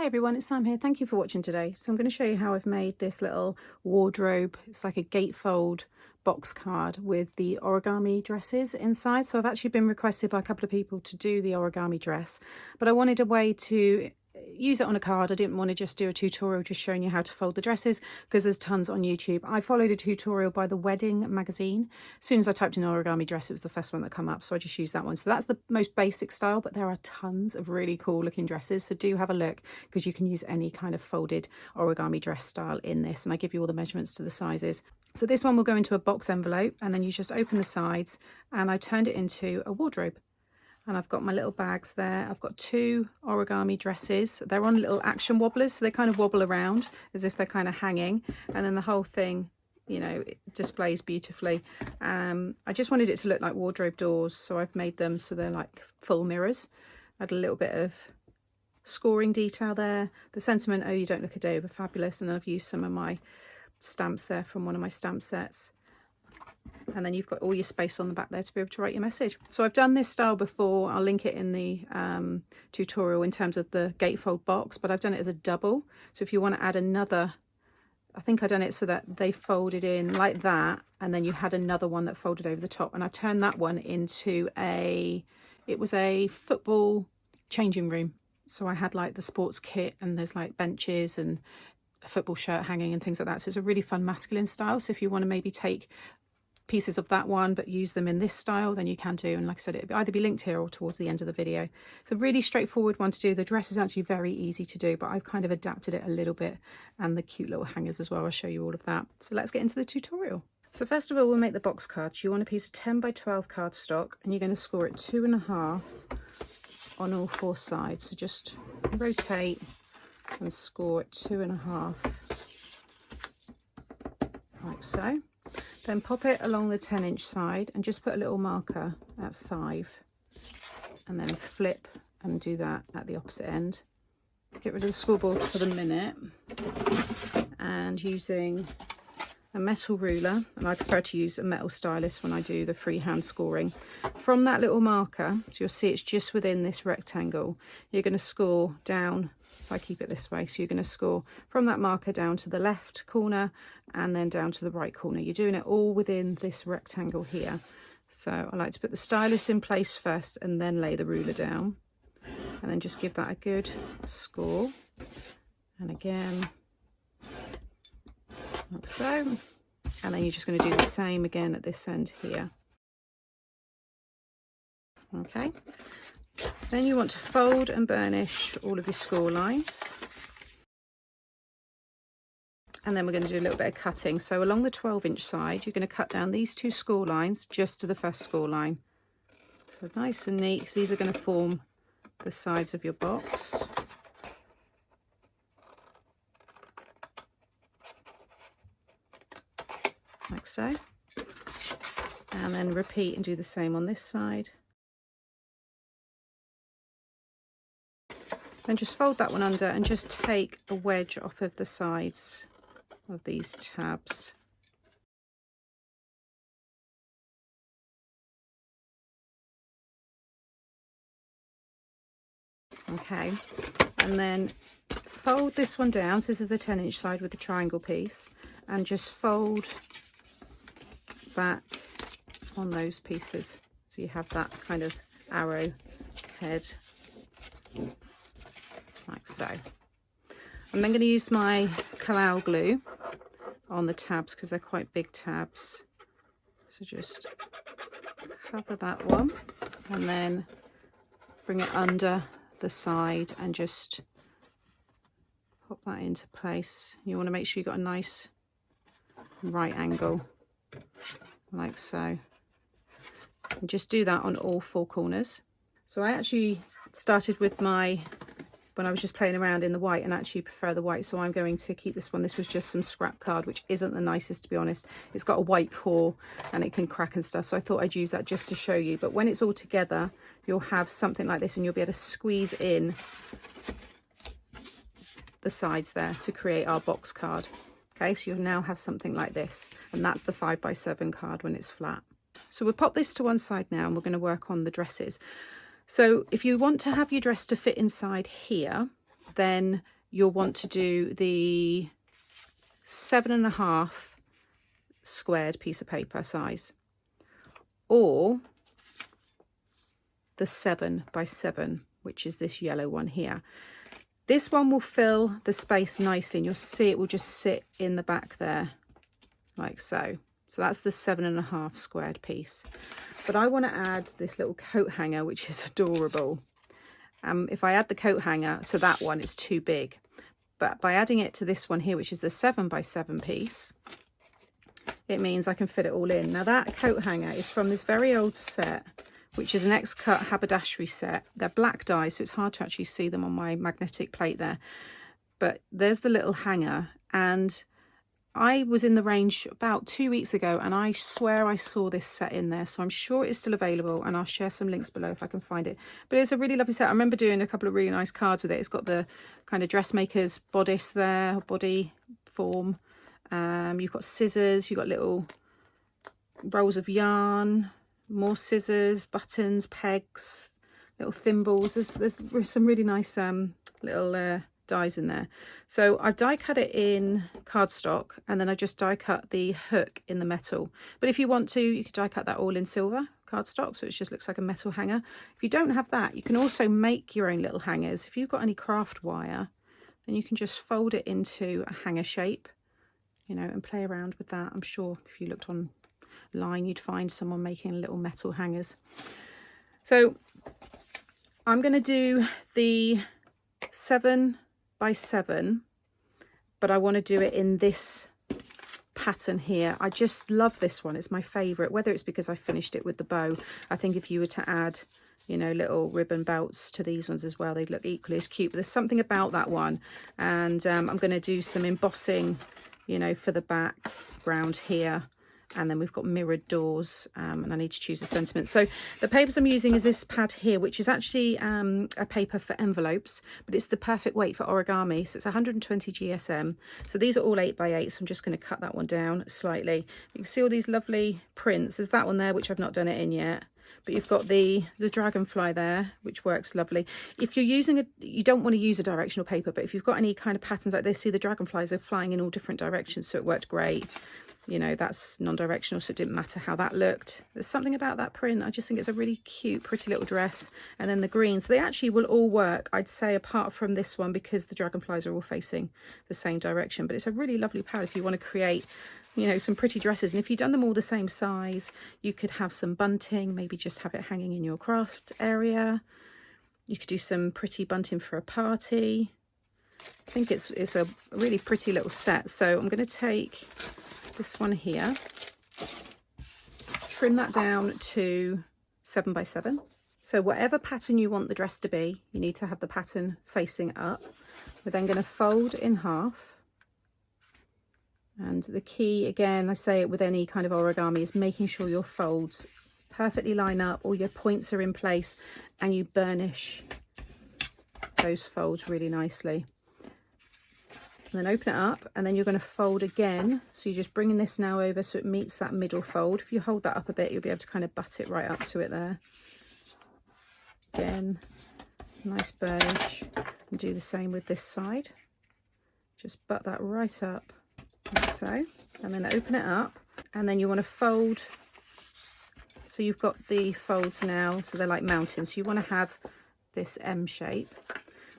everyone, it's Sam here. Thank you for watching today. So I'm going to show you how I've made this little wardrobe. It's like a gatefold box card with the origami dresses inside. So I've actually been requested by a couple of people to do the origami dress, but I wanted a way to use it on a card. I didn't want to just do a tutorial just showing you how to fold the dresses, because there's tons on YouTube. I followed a tutorial by the Wedding magazine. As soon as I typed in origami dress, it was the first one that came up, so I just used that one. So that's the most basic style, but there are tons of really cool looking dresses, so do have a look, because you can use any kind of folded origami dress style in this, and I give you all the measurements to the sizes. So this one will go into a box envelope, and then you just open the sides, and I turned it into a wardrobe. And I've got my little bags there. I've got two origami dresses. They're on little action wobblers, so they kind of wobble around as if they're kind of hanging. And then the whole thing, you know, it displays beautifully. I just wanted it to look like wardrobe doors, so I've made them so they're like full mirrors. I had a little bit of scoring detail there. The sentiment, "Oh, you don't look a day over fabulous." And I've used some of my stamps there from one of my stamp sets. And then you've got all your space on the back there to be able to write your message. So I've done this style before. I'll link it in the tutorial in terms of the gatefold box, but I've done it as a double. So if you want to add another, I think I've done it so that they folded in like that, and then you had another one that folded over the top. And I've turned that one into it was a football changing room. So I had like the sports kit, and there's like benches and a football shirt hanging and things like that. So it's a really fun masculine style. So if you want to maybe take pieces of that one but use them in this style, then you can do. And like I said, it'll either be linked here or towards the end of the video. It's a really straightforward one to do. The dress is actually very easy to do, but I've kind of adapted it a little bit, and the cute little hangers as well. I'll show you all of that. So let's get into the tutorial. So first of all, we'll make the box cards. You want a piece of 10 by 12 cardstock, and you're going to score it 2.5 on all four sides. So just rotate and score it 2.5 like so. Then pop it along the 10-inch side and just put a little marker at 5, and then flip and do that at the opposite end. Get rid of the scoreboard for the minute, and using a metal ruler, and I prefer to use a metal stylus when I do the freehand scoring. From that little marker, so you'll see it's just within this rectangle, you're going to score down. If I keep it this way, so you're going to score from that marker down to the left corner and then down to the right corner. You're doing it all within this rectangle here. So I like to put the stylus in place first and then lay the ruler down, and then just give that a good score. And again, like so. And then you're just going to do the same again at this end here. Okay. Then you want to fold and burnish all of your score lines. And then we're going to do a little bit of cutting. So along the 12-inch side, you're going to cut down these two score lines just to the first score line. So nice and neat, because these are going to form the sides of your box. Like so. And then repeat and do the same on this side. Then just fold that one under and just take a wedge off of the sides of these tabs. Okay, and then fold this one down. So this is the 10-inch side with the triangle piece, and just fold back on those pieces. So you have that kind of arrow head. Like so. I'm then going to use my Collall Glue on the tabs, because they're quite big tabs. So just cover that one, and then bring it under the side and just pop that into place. You want to make sure you've got a nice right angle, like so. And just do that on all four corners. So I actually started with when I was just playing around in the white, and actually prefer the white, so I'm going to keep this one. This was just some scrap card, which isn't the nicest, to be honest. It's got a white core and it can crack and stuff, so I thought I'd use that just to show you. But when it's all together, you'll have something like this, and you'll be able to squeeze in the sides there to create our box card. Okay, so you'll now have something like this, and that's the 5 by 7 card when it's flat. So we'll pop this to one side now, and we're going to work on the dresses. So if you want to have your dress to fit inside here, then you'll want to do the 7.5 squared piece of paper size, or the 7 by 7, which is this yellow one here. This one will fill the space nicely, and you'll see it will just sit in the back there, like so. So that's the 7.5 squared piece. But I want to add this little coat hanger, which is adorable. If I add the coat hanger to that one, it's too big. But by adding it to this one here, which is the 7 by 7 piece, it means I can fit it all in. Now that coat hanger is from this very old set, which is an X-Cut Haberdashery set. They're black dies, so it's hard to actually see them on my magnetic plate there. But there's the little hanger, and I was in the range about 2 weeks ago, and I swear I saw this set in there, so I'm sure it's still available, and I'll share some links below if I can find it. But it's a really lovely set. I remember doing a couple of really nice cards with it. It's got the kind of dressmaker's bodice there, body form. You've got scissors, you've got little rolls of yarn, more scissors, buttons, pegs, little thimbles. There's some really nice little dies in there. So I've die cut it in cardstock, and then I just die cut the hook in the metal. But if you want to, you could die cut that all in silver cardstock, so it just looks like a metal hanger. If you don't have that, you can also make your own little hangers. If you've got any craft wire, then you can just fold it into a hanger shape, you know, and play around with that. I'm sure if you looked online, you'd find someone making little metal hangers. So I'm going to do the 7 by 7, but I want to do it in this pattern here. I just love this one. It's my favorite, whether it's because I finished it with the bow. I think if you were to add, you know, little ribbon belts to these ones as well, they'd look equally as cute. But there's something about that one. And I'm going to do some embossing, you know, for the background here. And then we've got mirrored doors, and I need to choose a sentiment. So the papers I'm using is this pad here, which is actually a paper for envelopes, but it's the perfect weight for origami. So it's 120 GSM. So these are all 8 by 8. So I'm just going to cut that one down slightly. You can see all these lovely prints. There's that one there, which I've not done it in yet. But you've got the dragonfly there, which works lovely. If you're using you don't want to use a directional paper, but if you've got any kind of patterns like this, see the dragonflies are flying in all different directions, so it worked great. You know, that's non-directional, so it didn't matter how that looked. There's something about that print. I just think it's a really cute, pretty little dress. And then the greens, they actually will all work, I'd say, apart from this one, because the dragonflies are all facing the same direction. But it's a really lovely pad if you want to create, you know, some pretty dresses. And if you've done them all the same size, you could have some bunting, maybe just have it hanging in your craft area. You could do some pretty bunting for a party. I think it's a really pretty little set. So I'm going to take this one here, trim that down to 7 by 7. So whatever pattern you want the dress to be, you need to have the pattern facing up. We're then going to fold in half. And the key, again, I say it with any kind of origami, is making sure your folds perfectly line up, all your points are in place, and you burnish those folds really nicely. And then open it up, and then you're going to fold again. So you're just bringing this now over so it meets that middle fold. If you hold that up a bit, you'll be able to kind of butt it right up to it there. Again, nice burnish. And do the same with this side. Just butt that right up, like so. And then open it up, and then you want to fold. So you've got the folds now, so they're like mountains. So you want to have this M shape.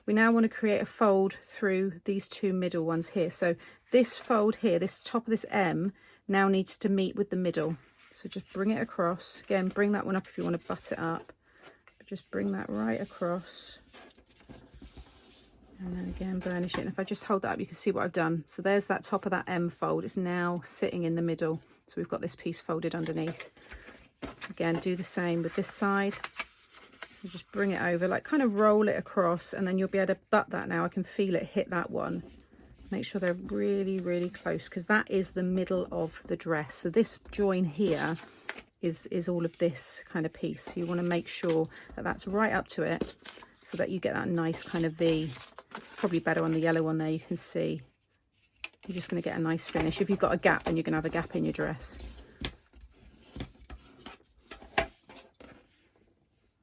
We now want to create a fold through these two middle ones here. So this fold here, this top of this M, now needs to meet with the middle. So just bring it across. Again, bring that one up if you want to butt it up. But just bring that right across. And then again, burnish it. And if I just hold that up, you can see what I've done. So there's that top of that M fold. It's now sitting in the middle. So we've got this piece folded underneath. Again, do the same with this side. So just bring it over, like kind of roll it across, and then you'll be able to butt that now. I can feel it hit that one. Make sure they're really, really close, because that is the middle of the dress. So this join here is all of this kind of piece. So you want to make sure that that's right up to it, so that you get that nice kind of V. Probably better on the yellow one there, you can see. You're just going to get a nice finish. If you've got a gap, then you're going to have a gap in your dress.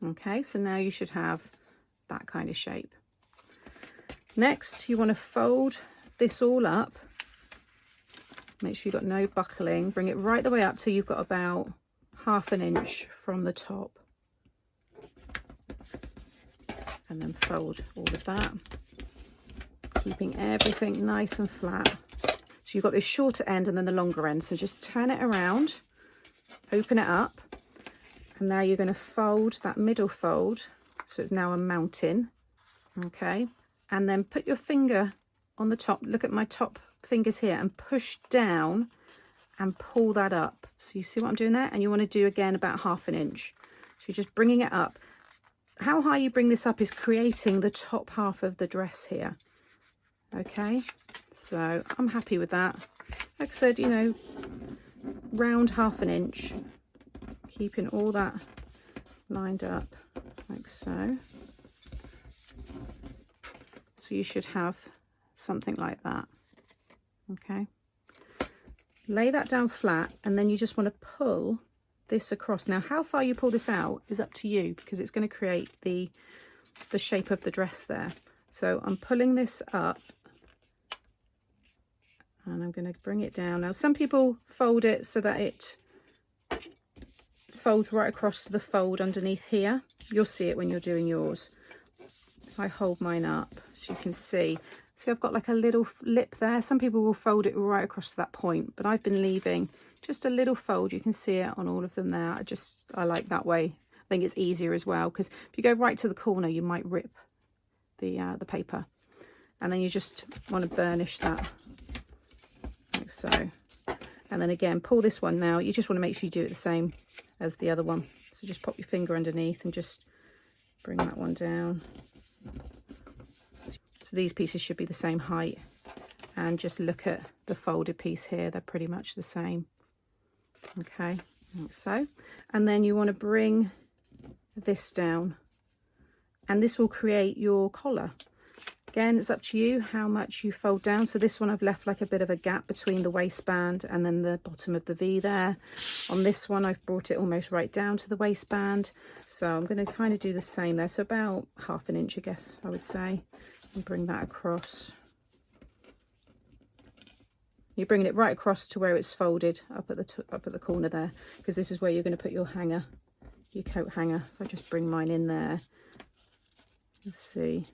Okay, so now you should have that kind of shape. Next, you want to fold this all up. Make sure you've got no buckling. Bring it right the way up till you've got about 1/2 inch from the top. And then fold all of that, keeping everything nice and flat. So you've got this shorter end and then the longer end. So just turn it around, open it up, and now you're going to fold that middle fold. So it's now a mountain, okay? And then put your finger on the top. Look at my top fingers here and push down and pull that up. So you see what I'm doing there? And you want to do again about 1/2 inch. So you're just bringing it up. How high you bring this up is creating the top half of the dress here. Okay, so I'm happy with that. Like I said, you know, round 1/2 inch, keeping all that lined up like so. So you should have something like that. Okay, lay that down flat, and then you just want to pull this across. Now how far you pull this out is up to you, because it's going to create the shape of the dress there. So I'm pulling this up and I'm going to bring it down. Now some people fold it so that it folds right across to the fold underneath here. You'll see it when you're doing yours. I hold mine up so you can see. See, I've got like a little lip there. Some people will fold it right across to that point, but I've been leaving just a little fold. You can see it on all of them there. I like that way. I think it's easier as well, because if you go right to the corner, you might rip the paper. And then you just want to burnish that like so. And then again, pull this one now. You just want to make sure you do it the same as the other one. So just pop your finger underneath and just bring that one down. So these pieces should be the same height, and just look at the folded piece here. They're pretty much the same. Okay, like so. And then you want to bring this down, and this will create your collar. Again, it's up to you how much you fold down. So this one I've left like a bit of a gap between the waistband and then the bottom of the V there. On this one, I've brought it almost right down to the waistband. So I'm going to kind of do the same there. So about 1/2 inch, I guess I would say. And bring that across. You're bringing it right across to where it's folded up at the corner there, because this is where you're going to put your hanger, your coat hanger. So I just bring mine in there. Let's see.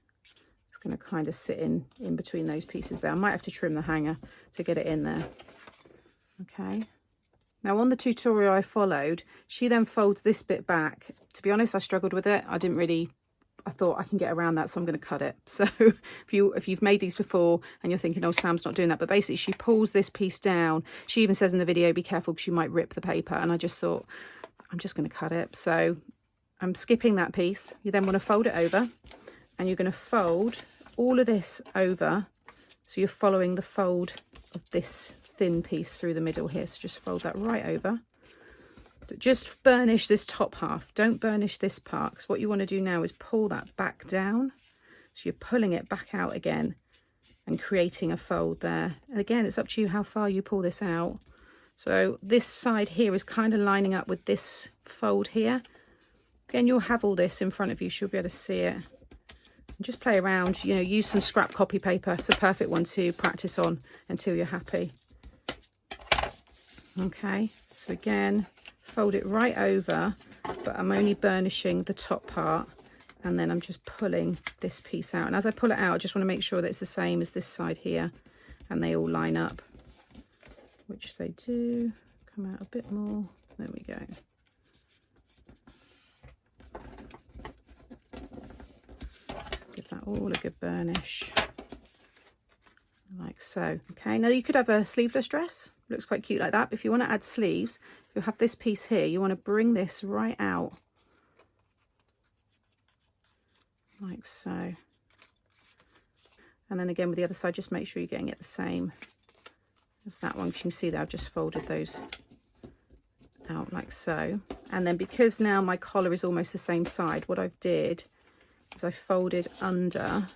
It's going to kind of sit in between those pieces there. I might have to trim the hanger to get it in there. Okay. Now on the tutorial I followed, she then folds this bit back. To be honest, I struggled with it. I thought I can get around that, so I'm going to cut it. So if you've made these before and you're thinking, oh, Sam's not doing that, but basically she pulls this piece down. She even says in the video, be careful because you might rip the paper. And I just thought, I'm just going to cut it. So I'm skipping that piece. You then want to fold it over, and you're going to fold all of this over. So you're following the fold of this thin piece through the middle here. So just fold that right over. Just burnish this top half. Don't burnish this part, because what you want to do now is pull that back down. So you're pulling it back out again and creating a fold there. And again, it's up to you how far you pull this out. So this side here is kind of lining up with this fold here. Again, you'll have all this in front of you. She'll be able to see it. And just play around, you know, use some scrap copy paper. It's a perfect one to practice on until you're happy. Okay, so again, fold it right over, but I'm only burnishing the top part, and then I'm just pulling this piece out. And as I pull it out, I just want to make sure that it's the same as this side here, and they all line up, which they do. Come out a bit more. There we go. Give that all a good burnish, like so. Okay, now you could have a sleeveless dress. Looks quite cute like that. But if you want to add sleeves, you'll have this piece here. You want to bring this right out like so. And then again with the other side, just make sure you're getting it the same as that one. You can see that I've just folded those out like so. And then because now my collar is almost the same side, what I did is I folded under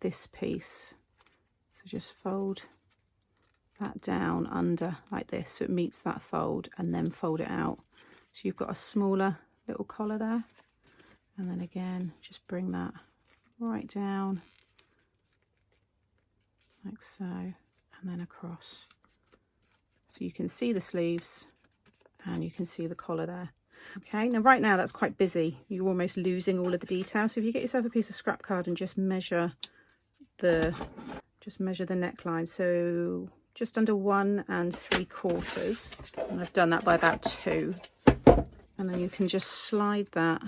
this piece. So just fold that down under like this so it meets that fold, and then fold it out. So you've got a smaller little collar there, and then again just bring that right down so, and then across. So you can see the sleeves and you can see the collar there. Okay, now right now that's quite busy. You're almost losing all of the detail. So if you get yourself a piece of scrap card and just measure the neckline. So just under 1 3/4. And I've done that by about 2. And then you can just slide that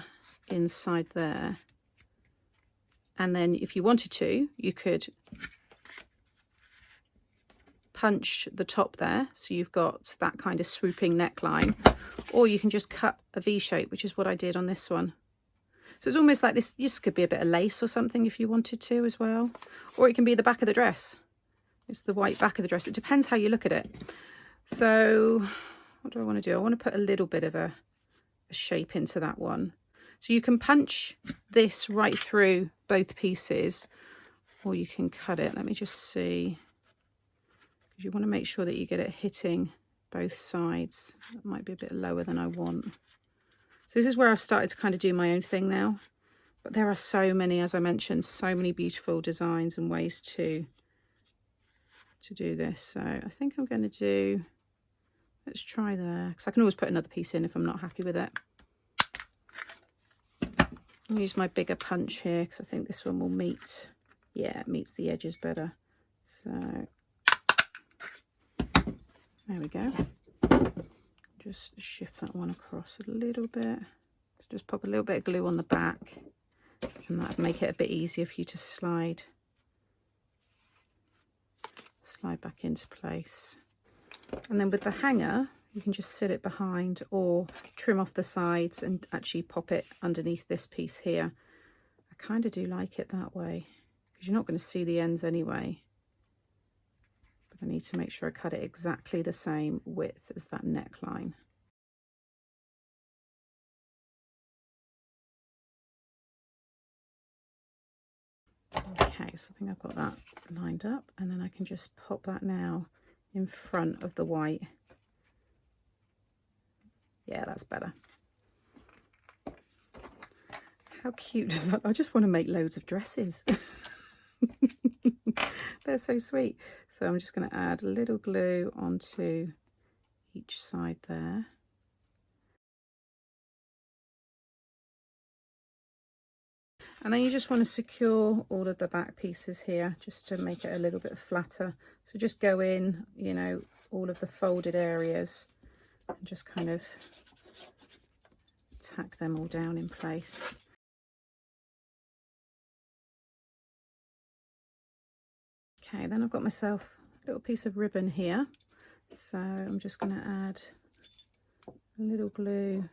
inside there. And then if you wanted to, you could punch the top there, so you've got that kind of swooping neckline, or you can just cut a V shape, which is what I did on this one. So it's almost like this could be a bit of lace or something if you wanted to as well, or it can be the back of the dress. It's the white back of the dress. It depends how you look at it. So what do I want to do? I want to put a little bit of a shape into that one. So you can punch this right through both pieces, or you can cut it. Let me just see. You want to make sure that you get it hitting both sides. That might be a bit lower than I want. So this is where I've started to kind of do my own thing now. But there are so many, as I mentioned, so many beautiful designs and ways to do this. So I think I'm going to do, let's try there, because I can always put another piece in if I'm not happy with it. I'll use my bigger punch here because I think this one will meet, yeah, it meets the edges better. So there we go. Just shift that one across a little bit. Just pop a little bit of glue on the back, and that'd make it a bit easier for you to slide back into place. And then with the hanger, you can just sit it behind or trim off the sides and actually pop it underneath this piece here. I kind of do like it that way because you're not going to see the ends anyway. I need to make sure I cut it exactly the same width as that neckline. Okay, so I think I've got that lined up, and then I can just pop that now in front of the white. Yeah, that's better. How cute is that? I just want to make loads of dresses. They're so sweet. So I'm just going to add a little glue onto each side there. And then you just want to secure all of the back pieces here just to make it a little bit flatter. So just go in, you know, all of the folded areas and just kind of tack them all down in place. Okay, then I've got myself a little piece of ribbon here. So I'm just going to add a little glue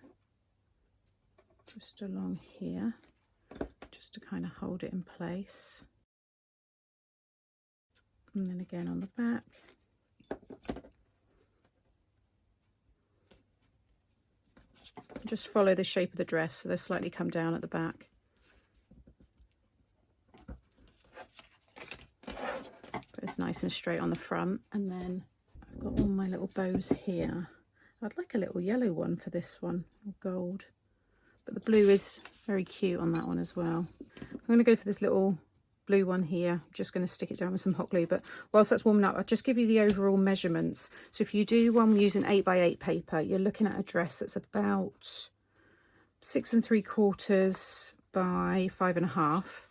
just along here, just to kind of hold it in place. And then again on the back. Just follow the shape of the dress, so they slightly come down at the back. But it's nice and straight on the front. And then I've got all my little bows here. I'd like a little yellow one for this one, or gold. But the blue is very cute on that one as well. I'm going to go for this little blue one here. I'm just going to stick it down with some hot glue. But whilst that's warming up, I'll just give you the overall measurements. So if you do one using 8x8 paper, you're looking at a dress that's about 6 3/4 by 5.5.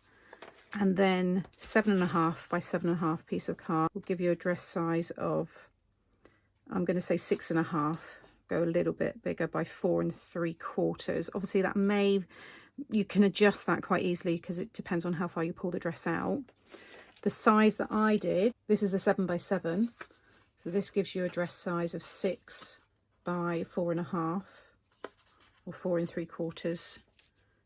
And then 7.5 by 7.5 piece of card will give you a dress size of, I'm going to say 6.5. Go a little bit bigger by 4 3/4. Obviously that you can adjust that quite easily because it depends on how far you pull the dress out. The size that I did, this is the 7x7, so this gives you a dress size of 6 by 4.5 or 4 3/4.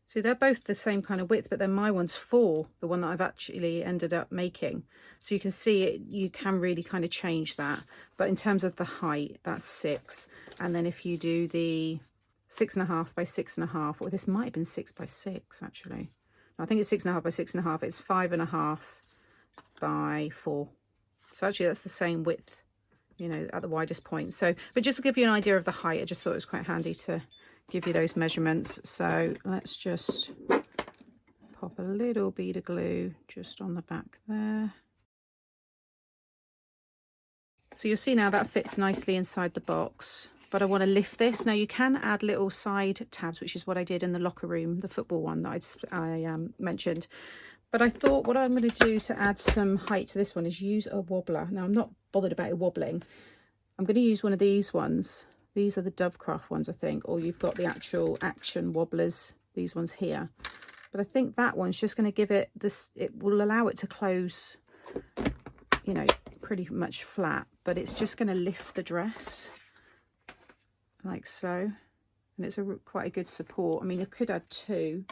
So they're both the same kind of width, but then my one's 4, the one that I've actually ended up making. So you can see it, you can really kind of change that. But in terms of the height, that's 6. And then if you do the 6.5 by 6.5, or this might have been 6 by 6 actually. No, I think it's 6.5 by 6.5. It's 5.5 by 4. So actually that's the same width, you know, at the widest point. So, but just to give you an idea of the height, I just thought it was quite handy to give you those measurements. So let's just pop a little bead of glue just on the back there. So you'll see now that fits nicely inside the box, but I want to lift this. Now you can add little side tabs, which is what I did in the locker room, the football one that I mentioned. But I thought what I'm going to do to add some height to this one is use a wobbler. Now I'm not bothered about it wobbling. I'm going to use one of these ones. These are the Dovecraft ones, I think, or you've got the actual Action wobblers, these ones here. But I think that one's just going to give it this, it will allow it to close, you know, pretty much flat, but it's just going to lift the dress like so. And it's quite a good support. I mean, I could add two,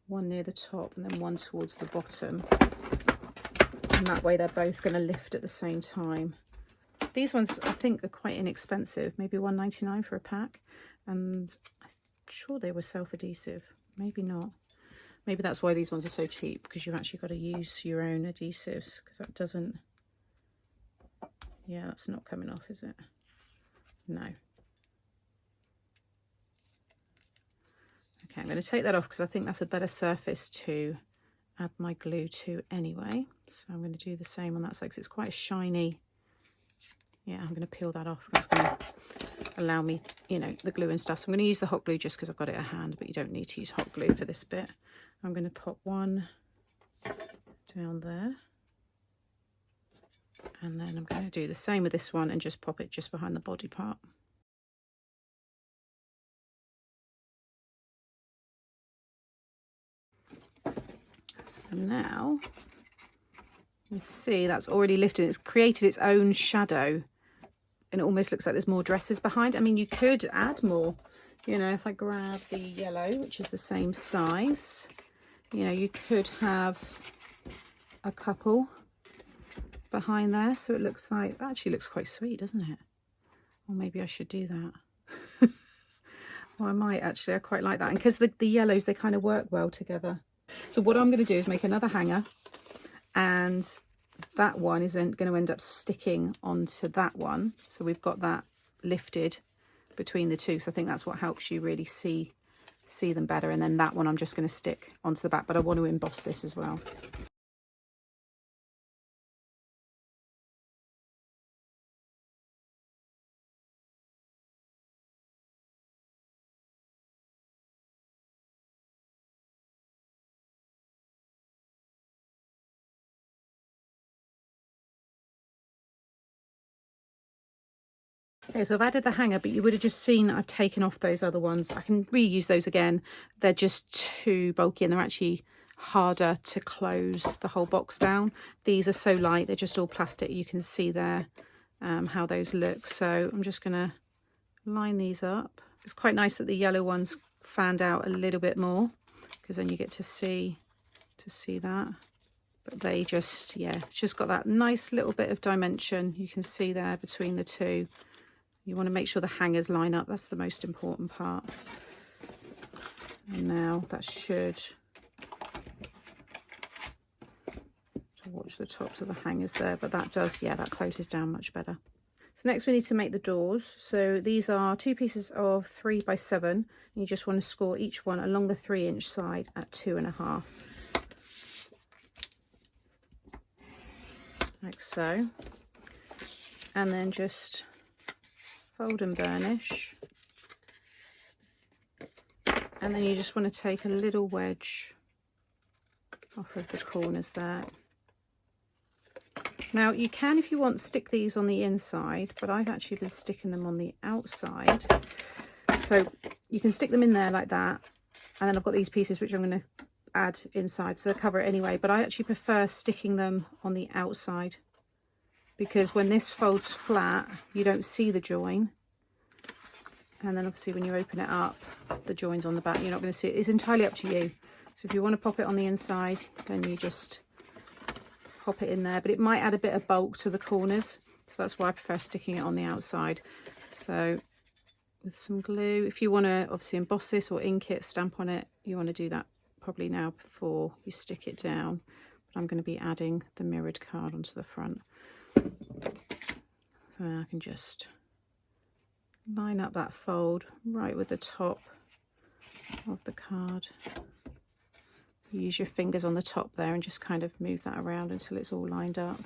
one near the top and then one towards the bottom. And that way they're both going to lift at the same time. These ones I think are quite inexpensive, maybe £1.99 for a pack, and I'm sure they were self-adhesive, maybe not. Maybe that's why these ones are so cheap, because you've actually got to use your own adhesives, because that doesn't, yeah, that's not coming off, is it? No. Okay, I'm going to take that off because I think that's a better surface to add my glue to anyway. So I'm going to do the same on that side because it's quite a shiny. Yeah, I'm going to peel that off. That's going to allow me, you know, the glue and stuff. So I'm going to use the hot glue just because I've got it at hand, but you don't need to use hot glue for this bit. I'm going to pop one down there. And then I'm going to do the same with this one and just pop it just behind the body part. So now you see that's already lifted. It's created its own shadow. And it almost looks like there's more dresses behind. I mean, you could add more, you know, if I grab the yellow, which is the same size, you know, you could have a couple behind there. So it looks like, that actually looks quite sweet, doesn't it? Or maybe I should do that. Well, I might actually, I quite like that. And because the yellows, they kind of work well together. So what I'm going to do is make another hanger, and that one isn't going to end up sticking onto that one. So we've got that lifted between the two. So I think that's what helps you really see them better. And then that one I'm just going to stick onto the back, but I want to emboss this as well. Okay, so I've added the hanger, but you would have just seen I've taken off those other ones. I can reuse those again. They're just too bulky and they're actually harder to close the whole box down. These are so light, they're just all plastic. You can see there how those look. So I'm just going to line these up. It's quite nice that the yellow ones fanned out a little bit more, because then you get to see that. But they just, yeah, it's just got that nice little bit of dimension. You can see there between the two. You want to make sure the hangers line up. That's the most important part. And now that should, watch the tops of the hangers there, but that does, yeah, that closes down much better. So next we need to make the doors. So these are 2 pieces of 3 by 7. And you just want to score each one along the 3-inch side at 2.5. Like so. And then just fold and burnish, and then you just want to take a little wedge off of the corners there. Now you can, if you want, stick these on the inside, but I've actually been sticking them on the outside. So you can stick them in there like that, and then I've got these pieces which I'm going to add inside, so cover it anyway, but I actually prefer sticking them on the outside, because when this folds flat, you don't see the join. And then obviously when you open it up, the join's on the back, you're not going to see it. It's entirely up to you. So if you want to pop it on the inside, then you just pop it in there. But it might add a bit of bulk to the corners. So that's why I prefer sticking it on the outside. So with some glue, if you want to obviously emboss this or ink it, stamp on it, you want to do that probably now before you stick it down. But I'm going to be adding the mirrored card onto the front. So I can just line up that fold right with the top of the card. Use your fingers on the top there and just kind of move that around until it's all lined up.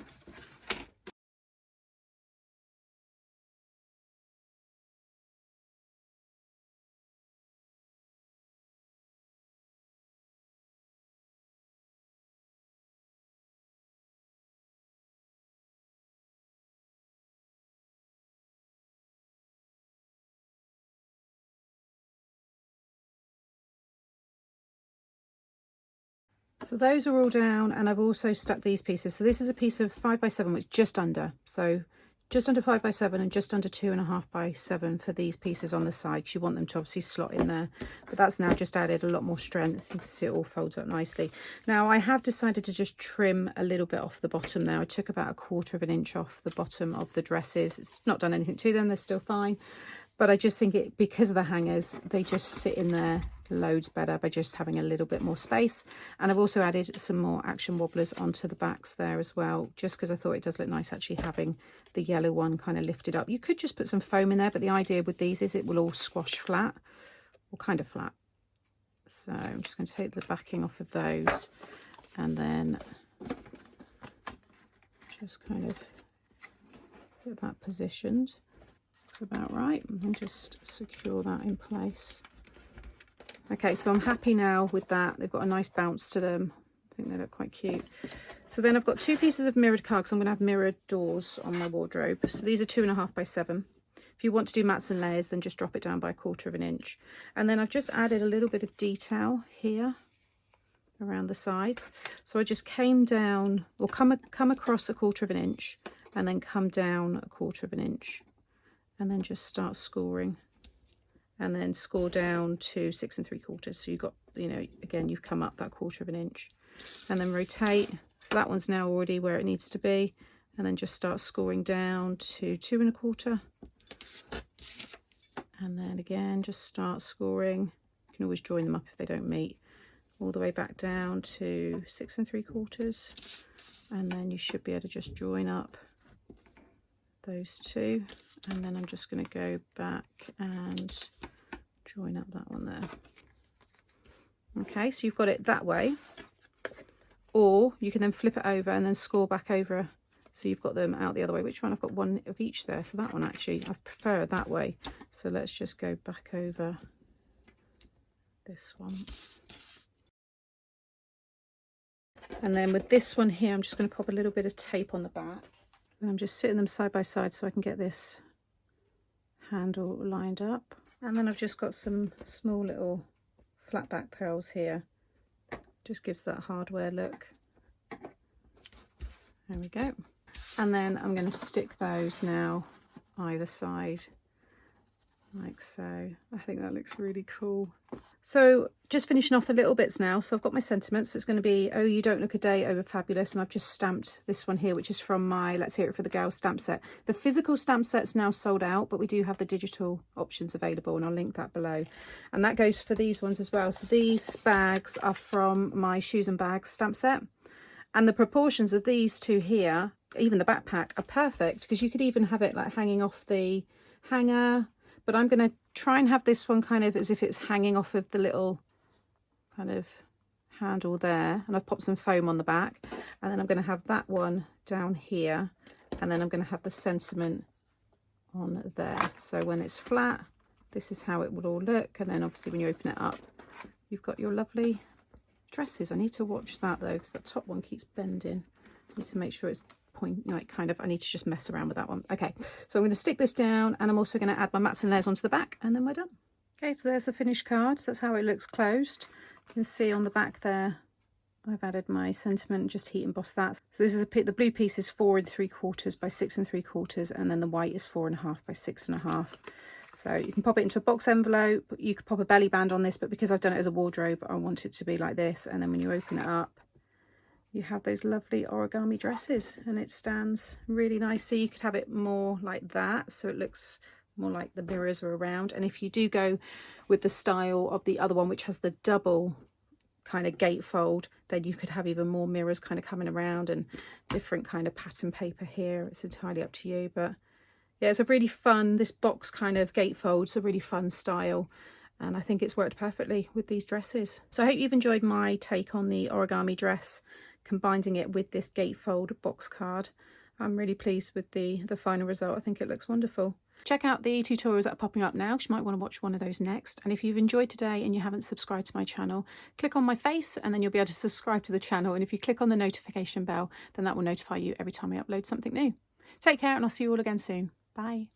So those are all down, and I've also stuck these pieces. So this is a piece of 5x7, which is just under. So just under 5x7 and just under 2.5x7 for these pieces on the side, because you want them to obviously slot in there. But that's now just added a lot more strength. You can see it all folds up nicely. Now I have decided to just trim a little bit off the bottom now. I took about 1/4 of an inch off the bottom of the dresses. It's not done anything to them, they're still fine. But I just think it, because of the hangers, they just sit in there loads better by just having a little bit more space. And I've also added some more action wobblers onto the backs there as well, just because I thought it does look nice actually having the yellow one kind of lifted up. You could just put some foam in there, but the idea with these is it will all squash flat, or kind of flat. So I'm just going to take the backing off of those and then just kind of get that positioned. That's about right, and just secure that in place. Okay, so I'm happy now with that. They've got a nice bounce to them. I think they look quite cute. So then I've got 2 pieces of mirrored card, because I'm going to have mirrored doors on my wardrobe. So these are 2.5x7. If you want to do mats and layers, then just drop it down by 1/4 of an inch. And then I've just added a little bit of detail here around the sides. So I just came down, or come across 1/4 of an inch, and then come down 1/4 of an inch, and then just start scoring. And then score down to 6 3/4. So you've got, you know, again, you've come up that 1/4 of an inch, and then rotate. So that one's now already where it needs to be, and then just start scoring down to 2 1/4. And then again, just start scoring. You can always join them up if they don't meet. All the way back down to 6 3/4. And then you should be able to just join up those two. And then I'm just going to go back and join up that one there. Okay, so you've got it that way, or you can then flip it over and then score back over, so you've got them out the other way. Which one? I've got one of each there, so that one actually I prefer that way. So let's just go back over this one, and then with this one here I'm just going to pop a little bit of tape on the back, and I'm just sitting them side by side so I can get this handle lined up. And then I've just got some small little flat back pearls here, just gives that hardware look. There we go. And then I'm going to stick those now either side like so. I think that looks really cool. So just finishing off the little bits now. So I've got my sentiments. So it's going to be, oh, you don't look a day over fabulous. And I've just stamped this one here, which is from my Let's Hear It for the Girls stamp set. The physical stamp set's now sold out, but we do have the digital options available, and I'll link that below. And that goes for these ones as well. So these bags are from my Shoes and Bags stamp set. And the proportions of these two here, even the backpack, are perfect, because you could even have it like hanging off the hanger. But I'm going to try and have this one kind of as if it's hanging off of the little kind of handle there. And I've popped some foam on the back. And then I'm going to have that one down here. And then I'm going to have the sentiment on there. So when it's flat, this is how it would all look. And then obviously when you open it up, you've got your lovely dresses. I need to watch that though, because that top one keeps bending. I need to make sure it's like kind of, I need to just mess around with that one. Okay, so I'm going to stick this down, and I'm also going to add my mats and layers onto the back, and then we're done. Okay, so there's the finished card. So that's how it looks closed. You can see on the back there I've added my sentiment, just heat embossed that. So this is the blue piece is 4 3/4 by 6 3/4, and then the white is 4.5 by 6.5. So you can pop it into a box envelope. You could pop a belly band on this, but because I've done it as a wardrobe, I want it to be like this. And then when you open it up, you have those lovely origami dresses, and it stands really nice. So you could have it more like that, so it looks more like the mirrors are around. And if you do go with the style of the other one, which has the double kind of gatefold, then you could have even more mirrors kind of coming around and different kind of pattern paper here. It's entirely up to you, but yeah, it's a really fun, this box kind of gatefold, it's a really fun style. And I think it's worked perfectly with these dresses. So I hope you've enjoyed my take on the origami dress, combining it with this gatefold box card. I'm really pleased with the final result. I think it looks wonderful. Check out the tutorials that are popping up now, because you might want to watch one of those next. And if you've enjoyed today and you haven't subscribed to my channel, click on my face and then you'll be able to subscribe to the channel. And if you click on the notification bell, then that will notify you every time I upload something new. Take care, and I'll see you all again soon. Bye.